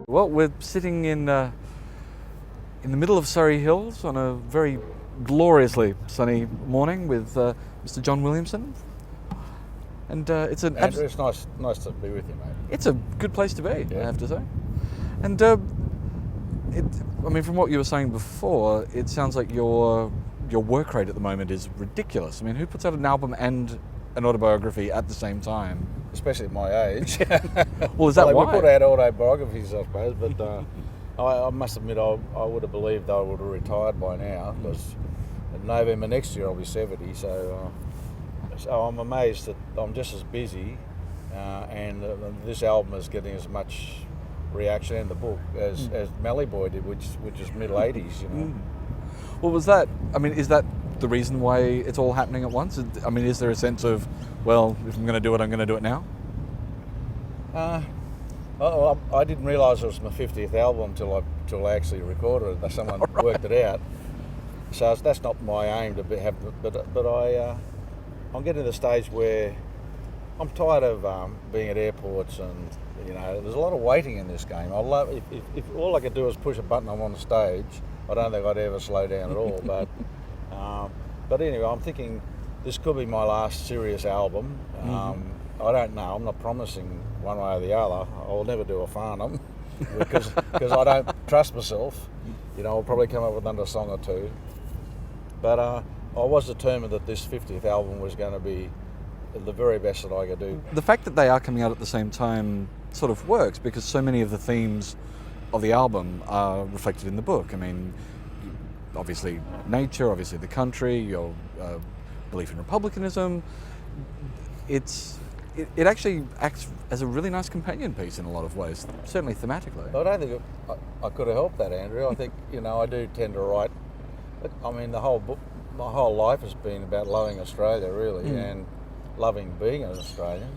Well, we're sitting in the middle of Surrey Hills on a very gloriously sunny morning with Mr. John Williamson, and it's an Andrew, it's nice to be with you, mate. it's a good place to be, Yeah. I have to say. And I mean, from what you were saying before, it sounds like your work rate at the moment is ridiculous. I mean, who puts out an album and an autobiography at the same time? Especially at my age. Well, is that We why? put out autobiographies, I suppose, but I must admit I would have believed I would have retired by now, because in November next year I'll be 70, so I'm amazed that I'm just as busy and this album is getting as much reaction in the book as Mallee Boy did, which is middle 80s, you know. Well, was that, I mean, is that the reason why it's all happening at once? I mean, is there a sense of, well, if I'm going to do it, I'm going to do it now? I didn't realise it was my 50th album till I actually recorded it. Someone worked it out. So that's not my aim to have, but I'm getting to the stage where I'm tired of being at airports, and you know, there's a lot of waiting in this game. I love if all I could do is push a button, I'm on the stage. I don't think I'd ever slow down at all. But anyway, I'm thinking this could be my last serious album. I don't know. I'm not promising one way or the other. I'll never do a Farnham because I don't trust myself. You know, I'll probably come up with another song or two. But I was determined that this 50th album was going to be the very best that I could do. The fact that they are coming out at the same time sort of works, because so many of the themes of the album are reflected in the book. I mean, obviously nature, obviously the country, your belief in republicanism. It actually acts as a really nice companion piece in a lot of ways, certainly thematically. I don't think I could have helped that, Andrew. I think, you know, I do tend to write. I mean, the whole book, my whole life has been about loving Australia, really, and loving being an Australian.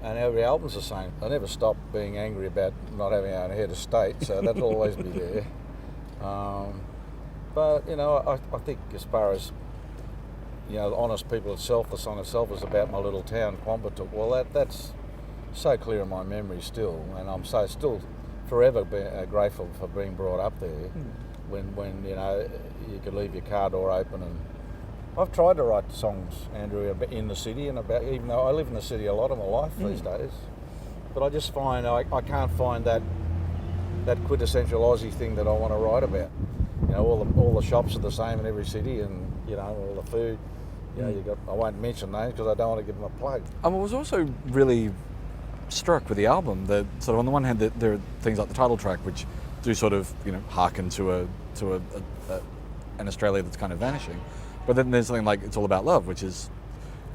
And every album's the same. I never stop being angry about not having our head of state, so that'll always be there. But, you know, I think as far as, you know, Honest People itself, the song itself is about my little town, Quambatook. Well, that's so clear in my memory still, and I'm still forever grateful for being brought up there. When you know, you could leave your car door open, and I've tried to write songs, Andrew, in the city, and about, even though I live in the city a lot of my life these days, but I just find I can't find that quintessential Aussie thing that I want to write about. You know, all the shops are the same in every city, and you know, all the food. You know, I won't mention names because I don't want to give them a plug. I was also really struck with the album that sort of, on the one hand, there are things like the title track which do sort of, you know, hearken to an Australia that's kind of vanishing, but then there's something like It's All About Love, which is,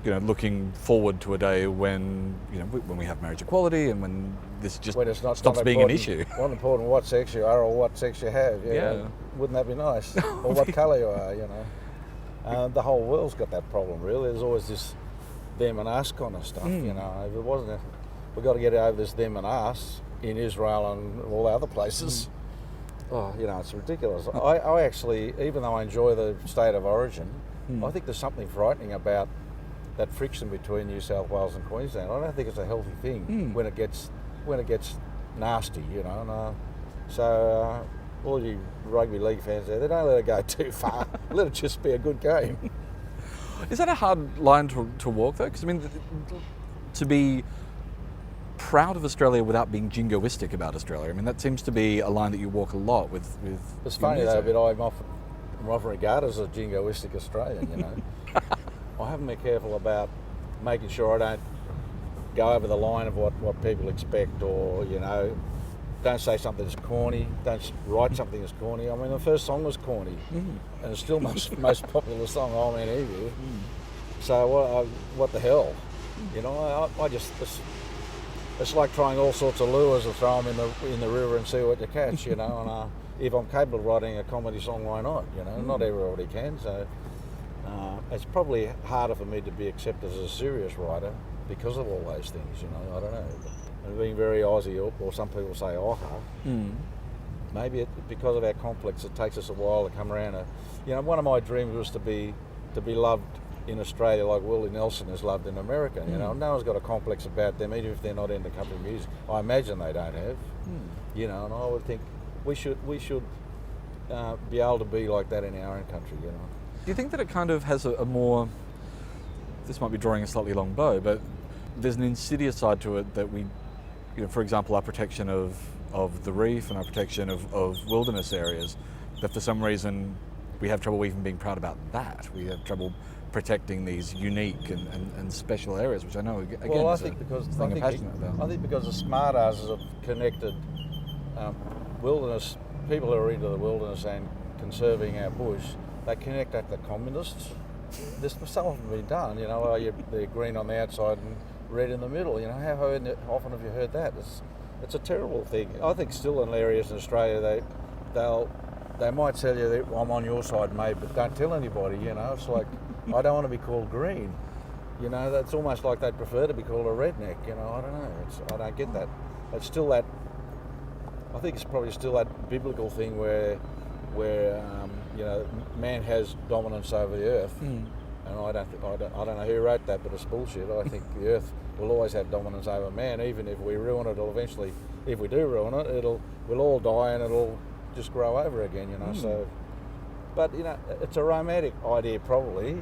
you know, looking forward to a day when, you know, when we have marriage equality and when this just When it's not stops being an issue. Not important what sex you are or what sex you have. Yeah. Wouldn't that be nice? Or what colour you are, you know. The whole world's got that problem, really. There's always this them and us kind of stuff, you know. If it wasn't, we've got to get over this them and us in Israel and all the other places. Oh, you know, it's ridiculous. I actually, even though I enjoy the state of origin, I think there's something frightening about that friction between New South Wales and Queensland. I don't think it's a healthy thing when it gets nasty, you know. And, so all you rugby league fans there, they don't let it go too far. Let it just be a good game. Is that a hard line to walk, though? Because, I mean, to be proud of Australia without being jingoistic about Australia, I mean, that seems to be a line that you walk a lot with It's your funny though, music. but I'm often regarded as a jingoistic Australian, you know. I haven't been careful about making sure I don't go over the line of what people expect, or, you know, don't say something that's corny, don't write something that's corny. I mean, the first song was corny, and it's still most popular song, I mean, either. So what the hell? You know, I just... It's like trying all sorts of lures to throw them in the river and see what you catch, you know. And if I'm capable of writing a comedy song, why not? You know, not everybody can. So it's probably harder for me to be accepted as a serious writer because of all those things. You know, I don't know. And being very Aussie, or some people say Oha. Maybe because of our complex, it takes us a while to come around. You know, one of my dreams was to be loved in Australia like Willie Nelson is loved in America. You know, no one's got a complex about them, even if they're not into country music. I imagine they don't have. You know, and I would think we should be able to be like that in our own country. You know. Do you think that it kind of has a more, this might be drawing a slightly long bow, but there's an insidious side to it that we, you know, for example, our protection of the reef and our protection of wilderness areas, that for some reason we have trouble even being proud about that. We have trouble protecting these unique and special areas, which I know, again, well, is a thing I'm passionate about. I think because the smart asses have connected wilderness, people who are into the wilderness and conserving our bush, they connect that to communists. There's some of them been done, you know, they're green on the outside and red in the middle. You know, how often have you heard that? It's a terrible thing. I think still in areas in Australia, they might tell you that I'm on your side, mate, but don't tell anybody. You know, it's like I don't want to be called green. You know, that's almost like they'd prefer to be called a redneck. You know, I don't know. I don't get that. It's still that. I think it's probably still that biblical thing where you know, man has dominance over the earth, and I don't know who wrote that, but it's bullshit. I think the earth will always have dominance over man, even if we ruin it. It'll eventually, if we do ruin it, we'll all die and it'll just grow over again. You know, so. But you know, it's a romantic idea probably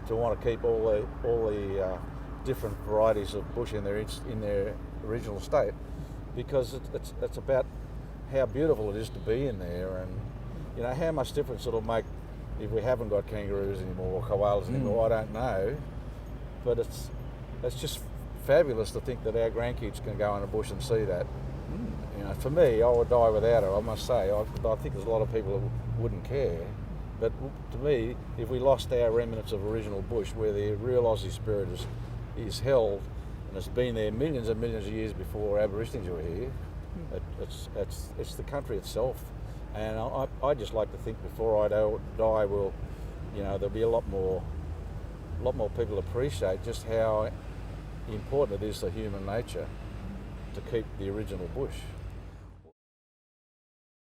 to want to keep all the different varieties of bush in their original state, because it's about how beautiful it is to be in there, and you know how much difference it'll make if we haven't got kangaroos anymore or koalas anymore. I don't know, but it's just fabulous to think that our grandkids can go in the bush and see that. You know, for me, I would die without it. I must say, I think there's a lot of people who wouldn't care. But to me, if we lost our remnants of original bush, where the real Aussie spirit is held, and it's been there millions and millions of years before Aborigines were here, it's the country itself. And I just like to think before I die, there'll be a lot more people appreciate just how important it is to human nature to keep the original bush.